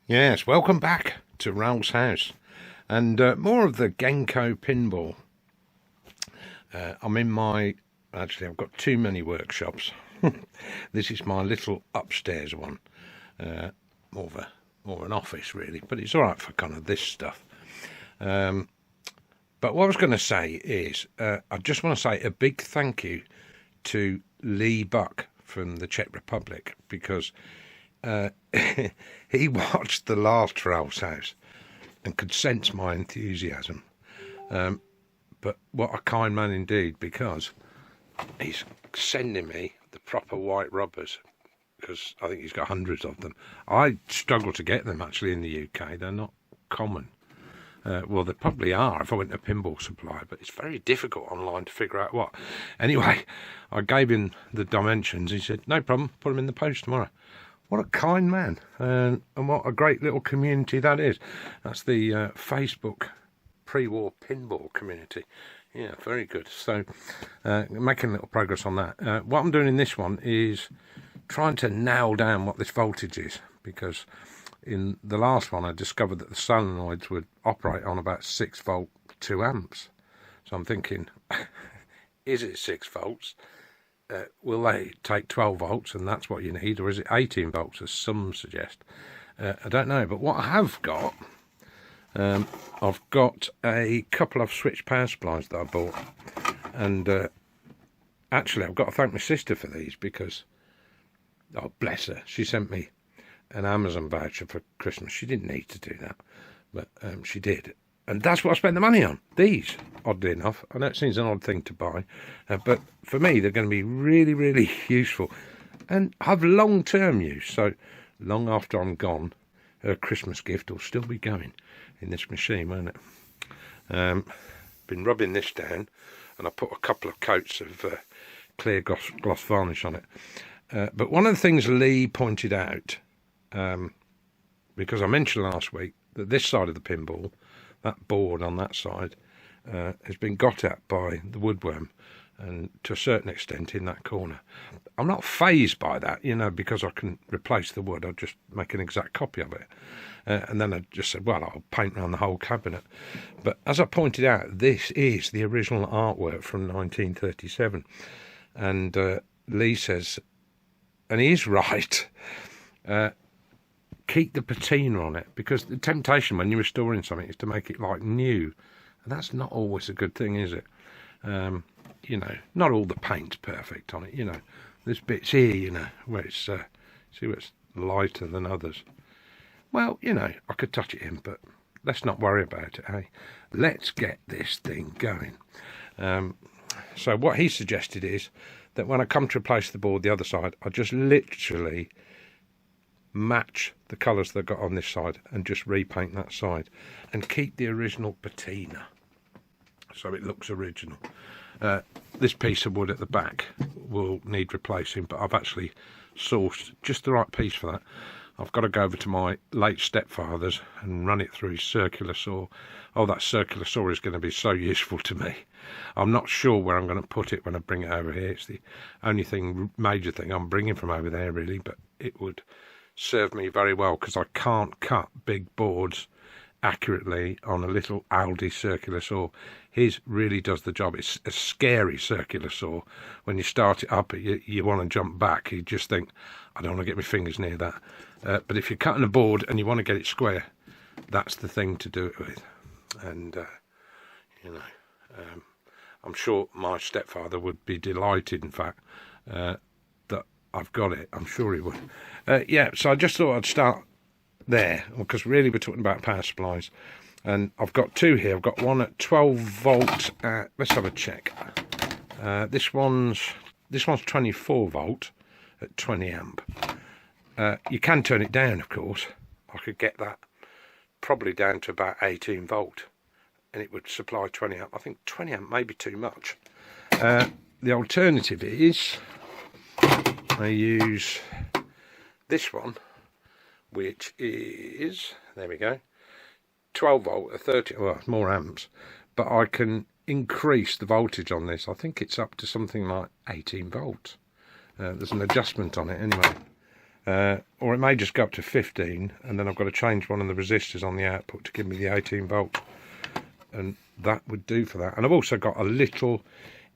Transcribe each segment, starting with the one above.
Yes, welcome back to Raoul's house and more of the Genco Pinball. I've got too many workshops. This is my little upstairs one, more an office really, but it's all right for kind of this stuff. But what I was going to say is, I just want to say a big thank you to Lee Buck from the Czech Republic, because he watched the last Raoul's house and could sense my enthusiasm. But what a kind man indeed, because he's sending me the proper white rubbers, because I think he's got hundreds of them. I struggle to get them actually in the UK. They're not common. Well, they probably are if I went to Pinball Supply, but it's very difficult online to figure out what. Anyway, I gave him the dimensions. He said, no problem, put them in the post tomorrow. What a kind man, and what a great little community that is. That's the Facebook pre-war pinball community. Yeah, very good. So, making a little progress on that. What I'm doing in this one is trying to nail down what this voltage is, because in the last one I discovered that the solenoids would operate on about 6 volt 2 amps. So I'm thinking, is it 6 volts? Will they take 12 volts and that's what you need, or is it 18 volts as some suggest? I don't know, but what I have got, I've got a couple of switch power supplies that I bought, and actually I've got to thank my sister for these, because, oh bless her, she sent me an Amazon voucher for Christmas. She didn't need to do that, but she did. And that's what I spent the money on, these, oddly enough. I know it seems an odd thing to buy, but for me, they're going to be really, really useful and have long-term use. So long after I'm gone, her Christmas gift will still be going in this machine, won't it? Been rubbing this down, and I put a couple of coats of clear gloss varnish on it. But one of the things Lee pointed out, because I mentioned last week that this side of the pinball, that board on that side, has been got at by the woodworm, and to a certain extent in that corner. I'm not fazed by that, because I can replace the wood. I'll just make an exact copy of it. And then I just said, well, I'll paint around the whole cabinet. But as I pointed out, this is the original artwork from 1937. And Lee says, and he is right, keep the patina on it, because the temptation when you're restoring something is to make it like new, and that's not always a good thing, is it? Not all the paint's perfect on it. There's bits here, where it's see where it's lighter than others. Well, I could touch it in, but let's not worry about it. Hey, let's get this thing going. So what he suggested is that when I come to replace the board the other side, I just literally match the colours that I got on this side and just repaint that side and keep the original patina so it looks original. This piece of wood at the back will need replacing, but I've actually sourced just the right piece for that. I've got to go over to my late stepfather's and run it through his circular saw. Oh, that circular saw is going to be so useful to me. I'm not sure where I'm going to put it when I bring it over here. It's the only major thing I'm bringing from over there really, but it would serve me very well, because I can't cut big boards accurately on a little Aldi circular saw. His really does the job. It's a scary circular saw. When you start it up, you want to jump back. You just think, I don't want to get my fingers near that. But if you're cutting a board and you want to get it square, that's the thing to do it with. And I'm sure my stepfather would be delighted, in fact, that I've got it. I'm sure he would. So I just thought I'd start there, because really we're talking about power supplies, and I've got two here. I've got one at 12 volt. Let's have a check. This one's 24 volt at 20 amp. You can turn it down, of course. I could get that probably down to about 18 volt, and it would supply 20 amp. I think 20 amp may be too much. The alternative is I use this one, which is, there we go, 12 volt at 30, well, more amps, but I can increase the voltage on this. I think it's up to something like 18 volts. There's an adjustment on it anyway. or it may just go up to 15, and then I've got to change one of the resistors on the output to give me the 18 volts, and that would do for that. And I've also got a little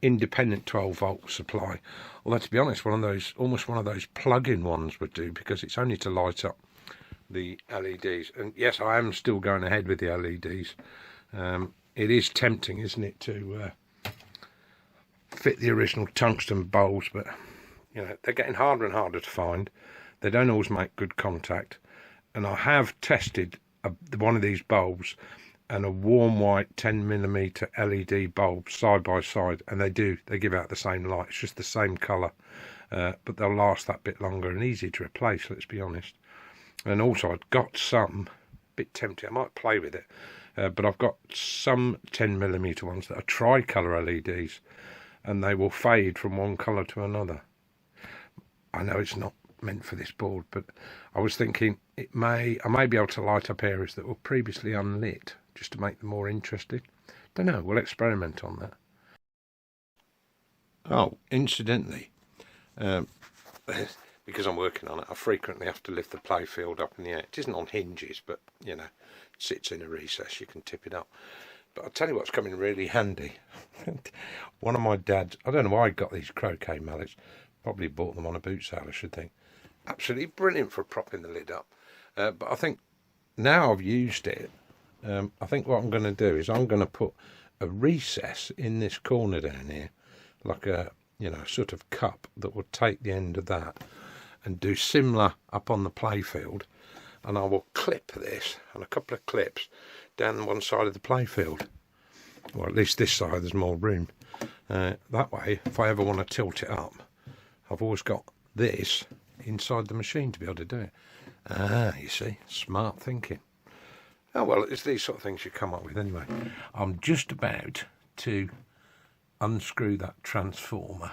independent 12 volt supply, although to be honest, almost one of those plug-in ones would do, because it's only to light up the LEDs. And yes, I am still going ahead with the LEDs. It is tempting, isn't it, to fit the original tungsten bulbs, but you know, they're getting harder and harder to find. They don't always make good contact, and I have tested one of these bulbs and a warm white 10mm LED bulb side by side, and they give out the same light. It's just the same colour, but they'll last that bit longer and easy to replace, let's be honest. And also I've got some, bit tempting, I might play with it, but I've got some 10mm ones that are tricolour LEDs, and they will fade from one colour to another. I know it's not meant for this board, but I was thinking I may be able to light up areas that were previously unlit, just to make them more interesting. Don't know, we'll experiment on that. Oh, incidentally, because I'm working on it, I frequently have to lift the playfield up in the air. It isn't on hinges, but you know, it sits in a recess, you can tip it up. But I'll tell you what's coming really handy. One of my dad's, I don't know why I got these croquet mallets, probably bought them on a boot sale, I should think. Absolutely brilliant for propping the lid up. But I think now I've used it, I think what I'm going to do is I'm going to put a recess in this corner down here, like a, you know, sort of cup that will take the end of that, and do similar up on the playfield. And I will clip this and a couple of clips down one side of the playfield, or at least this side, there's more room. That way, if I ever want to tilt it up, I've always got this inside the machine to be able to do it. You see, smart thinking. Oh well, it's these sort of things you come up with anyway. I'm just about to unscrew that transformer,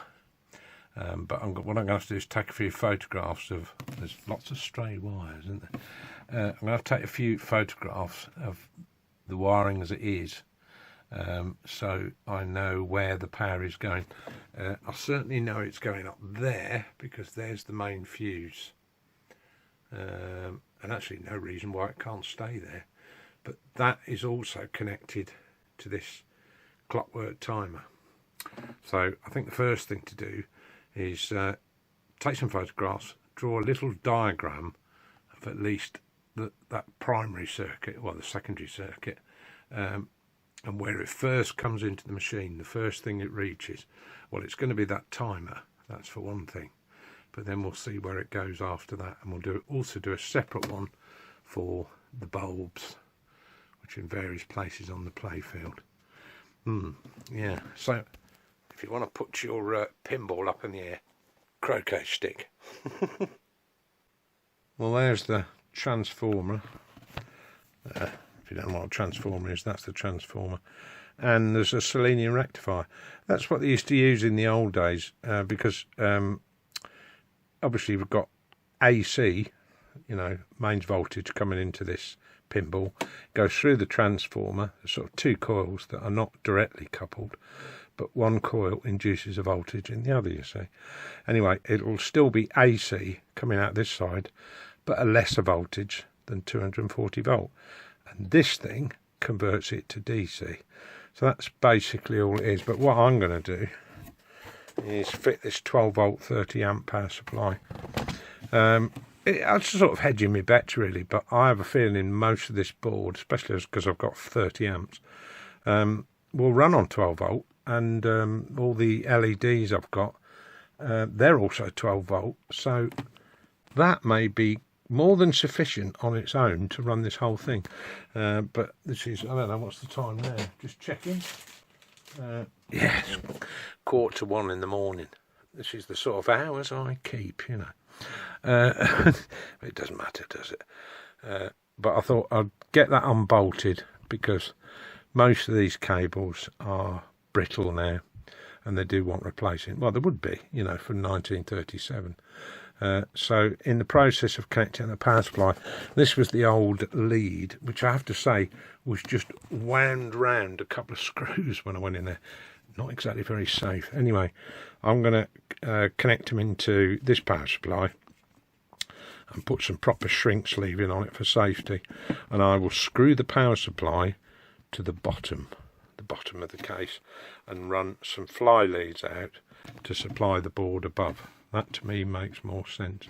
but what I'm going to have to do is take a few photographs of, there's lots of stray wires, isn't there? I'm going to take a few photographs of the wiring as it is, so I know where the power is going. I certainly know it's going up there, because there's the main fuse, and actually no reason why it can't stay there. But that is also connected to this clockwork timer. So I think the first thing to do is take some photographs, draw a little diagram of at least that primary circuit, well, the secondary circuit, and where it first comes into the machine, the first thing it reaches, well, it's going to be that timer, that's for one thing. But then we'll see where it goes after that, and we'll also do a separate one for the bulbs, which are in various places on the playfield. Yeah, so if you want to put your pinball up in the air, croquet stick. Well, there's the transformer. If you don't know what a transformer is, that's the transformer. And there's a selenium rectifier. That's what they used to use in the old days, because obviously we've got AC, you know, mains voltage coming into this pinball, goes through the transformer. There's sort of two coils that are not directly coupled, but one coil induces a voltage in the other, you see. Anyway, it will still be AC coming out this side, but a lesser voltage than 240 volt. And this thing converts it to DC. So that's basically all it is. But what I'm going to do is fit this 12 volt 30 amp power supply. It's sort of hedging my bets really, but I have a feeling most of this board, especially because I've got 30 amps, will run on 12 volt, and all the LEDs I've got, they're also 12 volt, so that may be more than sufficient on its own to run this whole thing. But this is, I don't know, what's the time there? Just checking. Yes, 1:45 in the morning. This is the sort of hours I keep, you know. It doesn't matter, does it? But I thought I'd get that unbolted, because most of these cables are brittle now, and they do want replacing. Well, they would be, you know, from 1937. So in the process of connecting the power supply, this was the old lead, which I have to say was just wound round a couple of screws when I went in there. Not exactly very safe. Anyway, I'm going to connect them into this power supply, and put some proper shrink sleeving on it for safety, and I will screw the power supply to the bottom of the case and run some fly leads out to supply the board above. That to me makes more sense.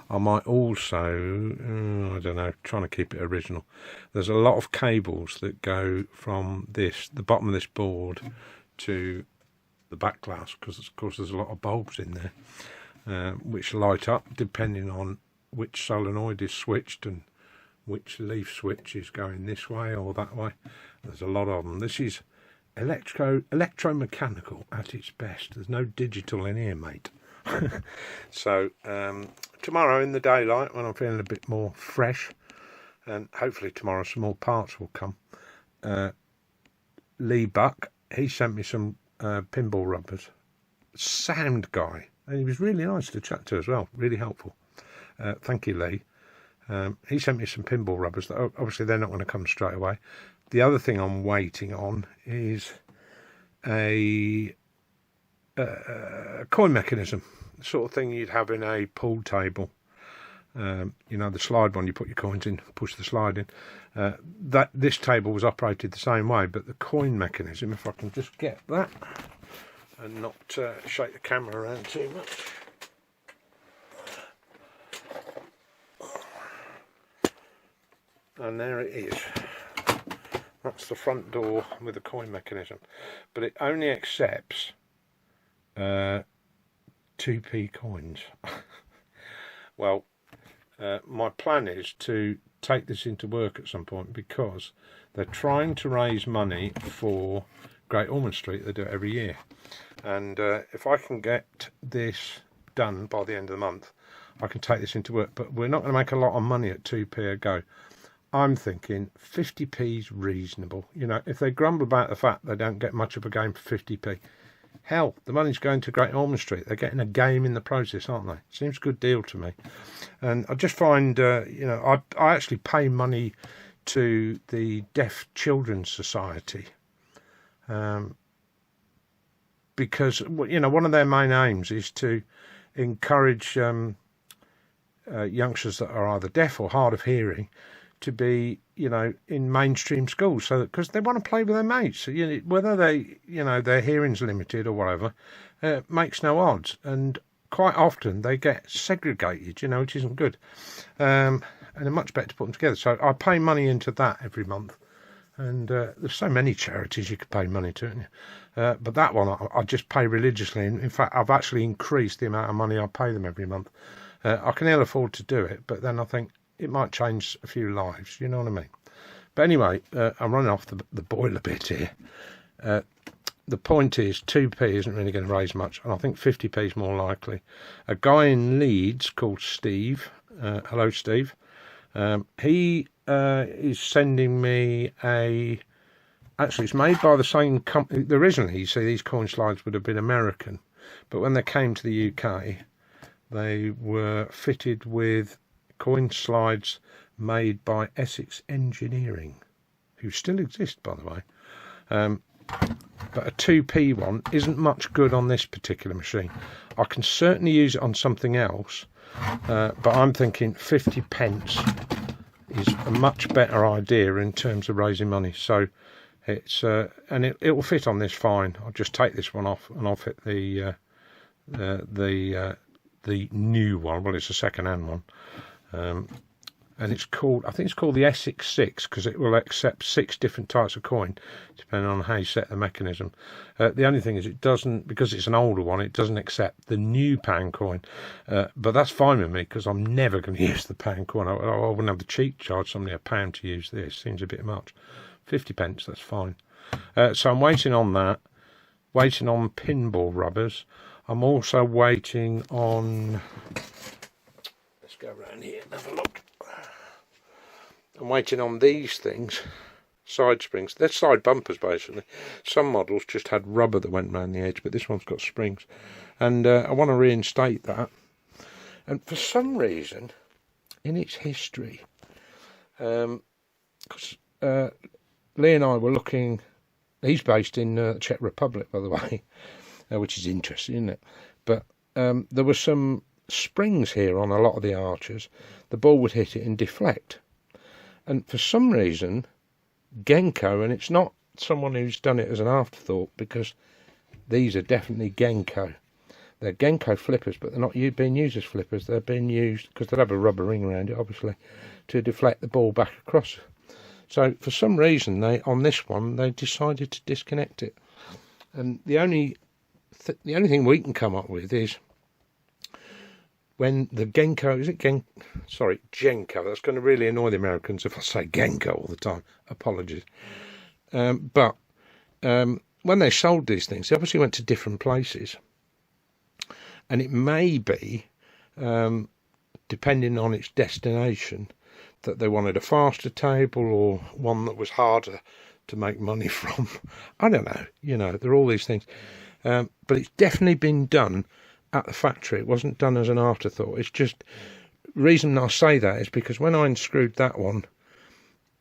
I might also, I don't know, trying to keep it original. There's a lot of cables that go from the bottom of this board to the back glass, because of course there's a lot of bulbs in there which light up depending on which solenoid is switched and which leaf switch is going this way or that way. There's a lot of them. This is electromechanical at its best. There's no digital in here, mate. So tomorrow in the daylight, when I'm feeling a bit more fresh, and hopefully tomorrow some more parts will come, Lee Buck, he sent me some pinball rubbers. Sound guy, and he was really nice to chat to as well, really helpful. Thank you, Lee. He sent me some pinball rubbers that obviously they're not going to come straight away. The other thing I'm waiting on is a coin mechanism, the sort of thing you'd have in a pool table. You know, the slide one, you put your coins in, push the slide in. This table was operated the same way, but the coin mechanism, if I can just get that and not shake the camera around too much. And there it is. That's the front door with the coin mechanism, but it only accepts 2p coins. Well, my plan is to take this into work at some point, because they're trying to raise money for Great Ormond Street. They do it every year, and if I can get this done by the end of the month, I can take this into work. But we're not going to make a lot of money at 2p a go. I'm thinking 50p's reasonable. You know, if they grumble about the fact they don't get much of a game for 50p, hell, the money's going to Great Ormond Street. They're getting a game in the process, aren't they? Seems a good deal to me. And I just find, you know, I actually pay money to the Deaf Children's Society, because, you know, one of their main aims is to encourage youngsters that are either deaf or hard of hearing to be, you know, in mainstream schools, so that, because they want to play with their mates. So, you know, whether they, you know, their hearing's limited or whatever, makes no odds. And quite often they get segregated, you know, which isn't good. And they're much better to put them together. So I pay money into that every month. And there's so many charities you could pay money to, but that one I just pay religiously. In fact, I've actually increased the amount of money I pay them every month. I can ill afford to do it, but then I think it might change a few lives, you know what I mean? But anyway, I'm running off the boil a bit here. The point is, 2p isn't really going to raise much, and I think 50p is more likely. A guy in Leeds called Steve, hello Steve, he is sending me actually it's made by the same company. Originally, you see, these coin slides would have been American, but when they came to the UK, they were fitted with coin slides made by Essex Engineering, who still exist, by the way. But a 2p one isn't much good on this particular machine. I can certainly use it on something else, but I'm thinking 50p is a much better idea in terms of raising money. So it's and it will fit on this fine. I'll just take this one off and I'll fit the new one. Well, it's a second-hand one. And it's called, I think it's called the Essex 6, because it will accept 6 different types of coin depending on how you set the mechanism. The only thing is it doesn't, because it's an older one, it doesn't accept the new pound coin, but that's fine with me, because I'm never going to use the pound coin. I wouldn't have the cheek charge somebody £1 to use this. Seems a bit much. 50p, that's fine. So I'm waiting on that, waiting on pinball rubbers. I'm also waiting on, let's go around here and have a look. I'm waiting on these things, side springs. They're side bumpers, basically. Some models just had rubber that went around the edge, but this one's got springs. And I want to reinstate that. And for some reason, in its history, because Lee and I were looking, he's based in the Czech Republic, by the way, which is interesting, isn't it? But there were some springs here on a lot of the archers, the ball would hit it and deflect. And for some reason, Genco, and it's not someone who's done it as an afterthought, because these are definitely Genco. They're Genco flippers, but they're not being used as flippers. They're being used, because they'll have a rubber ring around it, obviously, to deflect the ball back across. So for some reason, on this one, they decided to disconnect it. And the only thing we can come up with is when the Genco, Genco. That's going to really annoy the Americans if I say Genco all the time. Apologies. But when they sold these things, they obviously went to different places. And it may be, depending on its destination, that they wanted a faster table or one that was harder to make money from. I don't know. You know, there are all these things. But it's definitely been done at the factory. It wasn't done as an afterthought. It's just, the reason I say that is because when I unscrewed that one,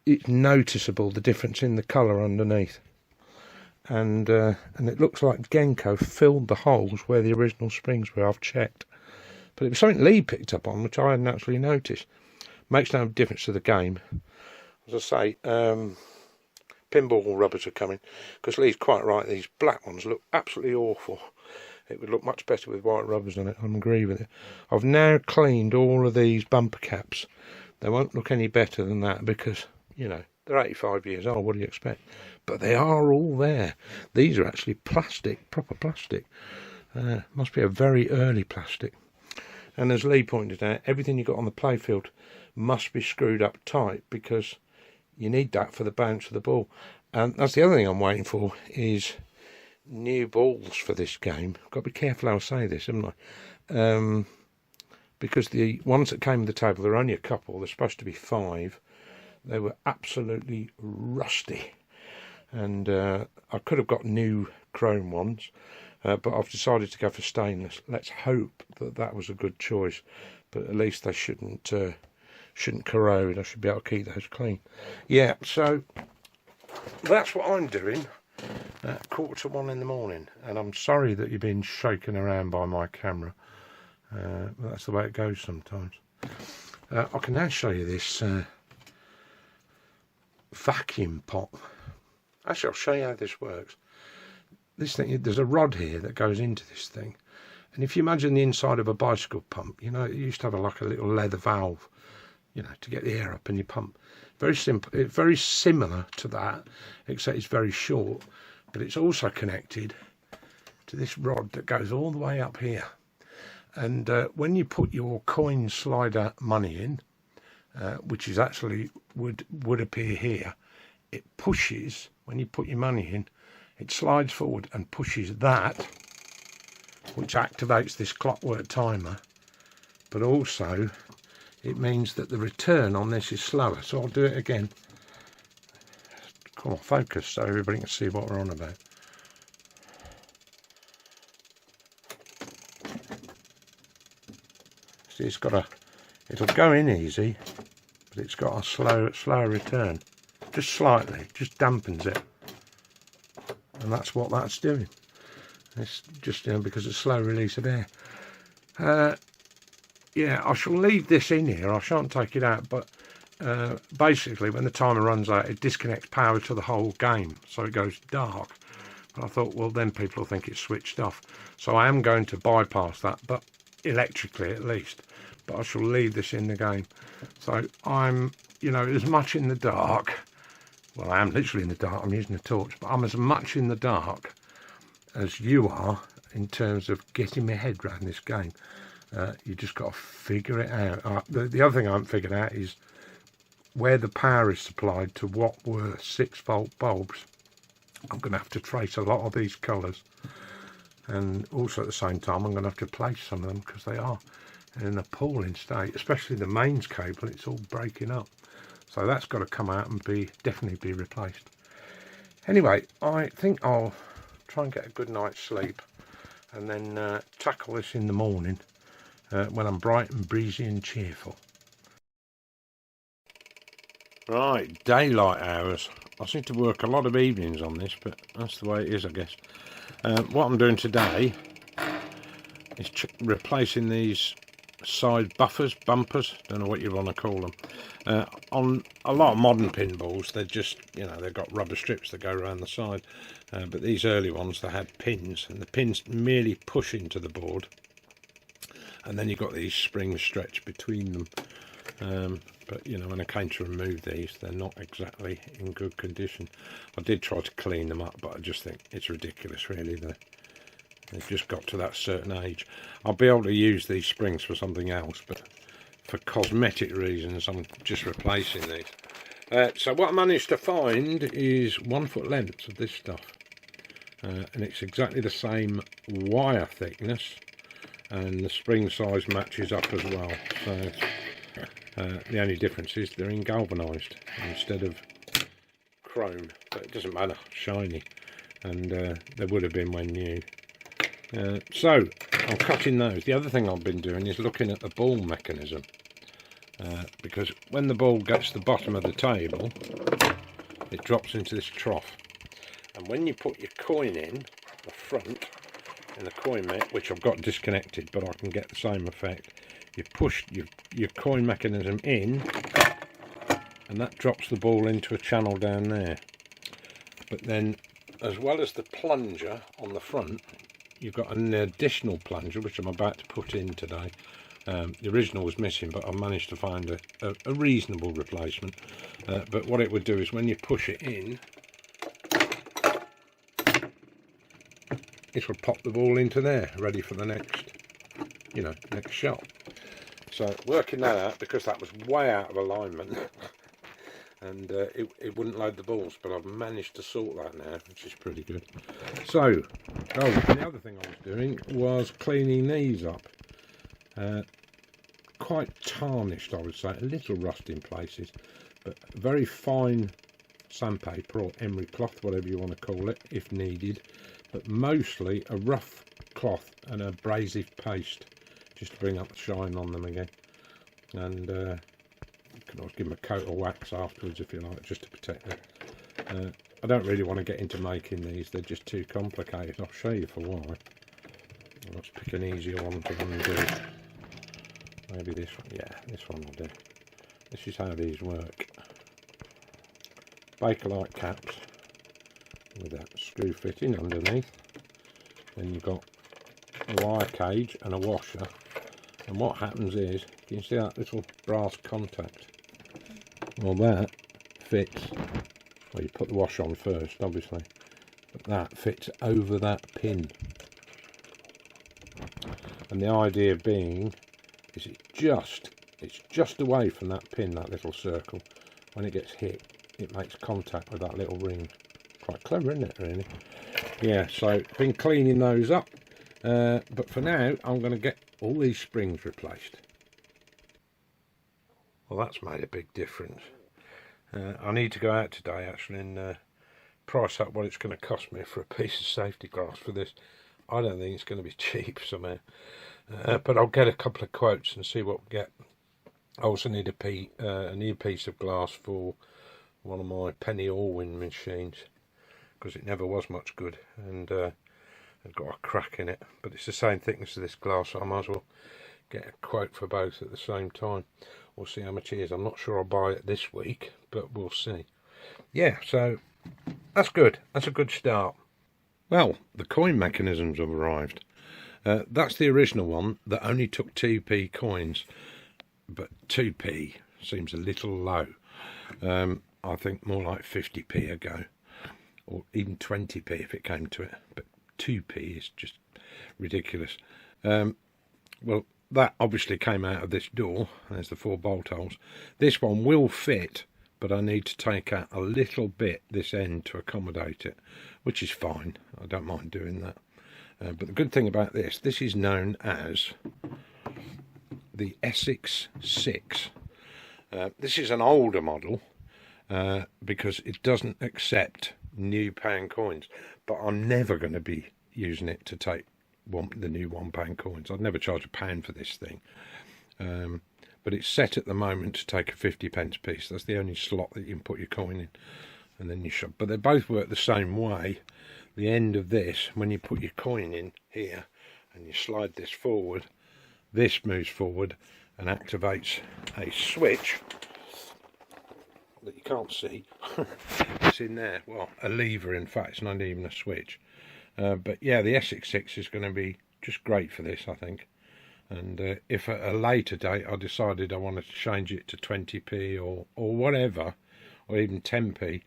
it's noticeable the difference in the colour underneath. And it looks like Genco filled the holes where the original springs were. I've checked. But it was something Lee picked up on, which I hadn't actually noticed. Makes no difference to the game. As I say, pinball rubbers are coming, because Lee's quite right, these black ones look absolutely awful. It would look much better with white rubbers on it, I agree with it. I've now cleaned all of these bumper caps. They won't look any better than that, because, you know, they're 85 years old, what do you expect? But they are all there. These are actually plastic, proper plastic. Must be a very early plastic. And as Lee pointed out, everything you've got on the playfield must be screwed up tight, because you need that for the bounce of the ball. And that's the other thing I'm waiting for, is new balls for this game. I've got to be careful how I say this, haven't I? Because the ones that came with the table, there are only a couple. There's supposed to be 5. They were absolutely rusty. And I could have got new chrome ones, but I've decided to go for stainless. Let's hope that that was a good choice. But at least they shouldn't corrode. I should be able to keep those clean. Yeah, so that's what I'm doing at 1:45 in the morning. And I'm sorry that you've been shaken around by my camera. But that's the way it goes sometimes. I can now show you this vacuum pot. Actually, I'll show you how this works. This thing, there's a rod here that goes into this thing. And if you imagine the inside of a bicycle pump, you know, it used to have like a little leather valve, you know, to get the air up and you pump. Very simple. It's very similar to that, except it's very short. But it's also connected to this rod that goes all the way up here. And when you put your coin slider money in, which is actually would appear here, it pushes, when you put your money in, it slides forward and pushes that, which activates this clockwork timer. But also it means that the return on this is slower. So I'll do it again. Come on, focus so everybody can see what we're on about. See, it's got it'll go in easy, but it's got a slower return. Just slightly, just dampens it. And that's what that's doing. It's just, you know, because it's slow release of air. Yeah, I shall leave this in here. I shan't take it out, but basically when the timer runs out, it disconnects power to the whole game, so it goes dark. But I thought, well, then people will think it's switched off. So I am going to bypass that, but electrically at least. But I shall leave this in the game. So I'm, you know, as much in the dark. Well, I am literally in the dark. I'm using a torch, but I'm as much in the dark as you are in terms of getting my head around this game. You just got to figure it out. The other thing I haven't figured out is where the power is supplied to what were 6-volt bulbs. I'm going to have to trace a lot of these colours, and also at the same time I'm going to have to place some of them, because they are in an appalling state, especially the mains cable. It's all breaking up, so that's got to come out and definitely be replaced. Anyway, I think I'll try and get a good night's sleep, and then tackle this in the morning when I'm bright and breezy and cheerful. Right, daylight hours. I seem to work a lot of evenings on this, but that's the way it is, I guess. What I'm doing today is replacing these side buffers, bumpers, don't know what you want to call them. On a lot of modern pinballs, they're just, you know, they've got rubber strips that go around the side, but these early ones, they had pins, and the pins merely push into the board, and then you've got these springs stretched between them. But you know, when I came to remove these, they're not exactly in good condition. I did try to clean them up, but I just think it's ridiculous, really. They've just got to that certain age. I'll be able to use these springs for something else, but for cosmetic reasons, I'm just replacing these. So what I managed to find is 1 foot lengths of this stuff, and it's exactly the same wire thickness, and the spring size matches up as well. So the only difference is they're in galvanised instead of chrome, but it doesn't matter, shiny, and they would have been when new. So I'm cutting those. The other thing I've been doing is looking at the ball mechanism, because when the ball gets to the bottom of the table, it drops into this trough, and when you put your coin in the front in the coin met, which I've got disconnected, but I can get the same effect, you push your coin mechanism in, and that drops the ball into a channel down there. But then, as well as the plunger on the front, you've got an additional plunger, which I'm about to put in today. The original was missing, but I managed to find a reasonable replacement. But what it would do is when you push it in, it will pop the ball into there, ready for the next, you know, next shot. So working that out, because that was way out of alignment, and it wouldn't load the balls, but I've managed to sort that now, which is pretty good. So, the other thing I was doing was cleaning these up. Quite tarnished, I would say, a little rust in places, but very fine sandpaper or emery cloth, whatever you want to call it, if needed, but mostly a rough cloth and abrasive paste, just to bring up the shine on them again. And you can always give them a coat of wax afterwards if you like, just to protect them. I don't really want to get into making these, they're just too complicated. I'll show you for why. Let's pick an easier one to undo. Maybe this one, yeah, this one will do. This is how these work. Bakelite caps with that screw fitting underneath. Then you've got a wire cage and a washer. And what happens is, can you see that little brass contact? Well, that fits, well, you put the washer on first, obviously, but that fits over that pin. And the idea being is it's just away from that pin, that little circle. When it gets hit, it makes contact with that little ring. Quite clever, isn't it, really? Yeah, so been cleaning those up, but for now I'm going to get all these springs replaced. Well, that's made a big difference. I need to go out today actually and price up what it's going to cost me for a piece of safety glass for this. I don't think it's going to be cheap somehow, but I'll get a couple of quotes and see what we get. I also need a new piece of glass for one of my penny Orwin machines, because it never was much good, and I've got a crack in it, but it's the same thickness as this glass, so I might as well get a quote for both at the same time. We'll see how much it is. I'm not sure I'll buy it this week, but we'll see. Yeah, so that's good. That's a good start. Well, the coin mechanisms have arrived. That's the original one that only took 2p coins, but 2p seems a little low. I think more like 50p a go, or even 20p if it came to it, but 2p is just ridiculous. Well, that obviously came out of this door. There's the 4 bolt holes. This one will fit, but I need to take out a little bit this end to accommodate it, which is fine. I don't mind doing that. But the good thing about this is known as the Essex 6. This is an older model because it doesn't accept new pound coins, but I'm never going to be using it to take the new £1 coins. I'd never charge £1 for this thing, but it's set at the moment to take a 50p piece. That's the only slot that you can put your coin in, and then you shove. But they both work the same way. The end of this, when you put your coin in here and you slide this forward, this moves forward and activates a switch that you can't see. It's in there, well, a lever in fact, it's not even a switch. But yeah, the S66 is going to be just great for this, I think. And if at a later date I decided I wanted to change it to 20p or whatever, or even 10p,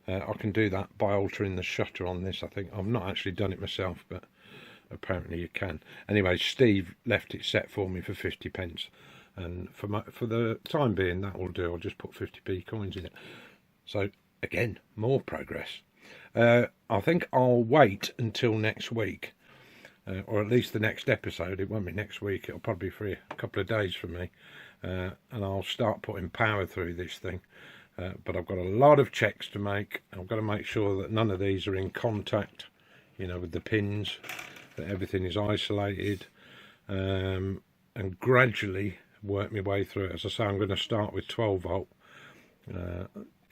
I can do that by altering the shutter on this. I think I've not actually done it myself, but apparently you can. Anyway, Steve left it set for me for 50p, and for the time being that will do. I'll just put 50p coins in it. So again, more progress. I think I'll wait until next week, or at least the next episode. It won't be next week, it'll probably be for a couple of days for me, and I'll start putting power through this thing. But I've got a lot of checks to make. I've got to make sure that none of these are in contact, you know, with the pins, that everything is isolated, and gradually work my way through it. As I say, I'm going to start with 12 volt,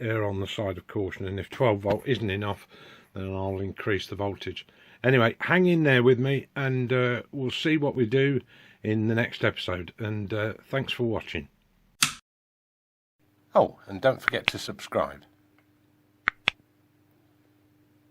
err on the side of caution, and if 12 volt isn't enough, then I'll increase the voltage. Anyway, hang in there with me, and we'll see what we do in the next episode, and thanks for watching. Oh, and don't forget to subscribe.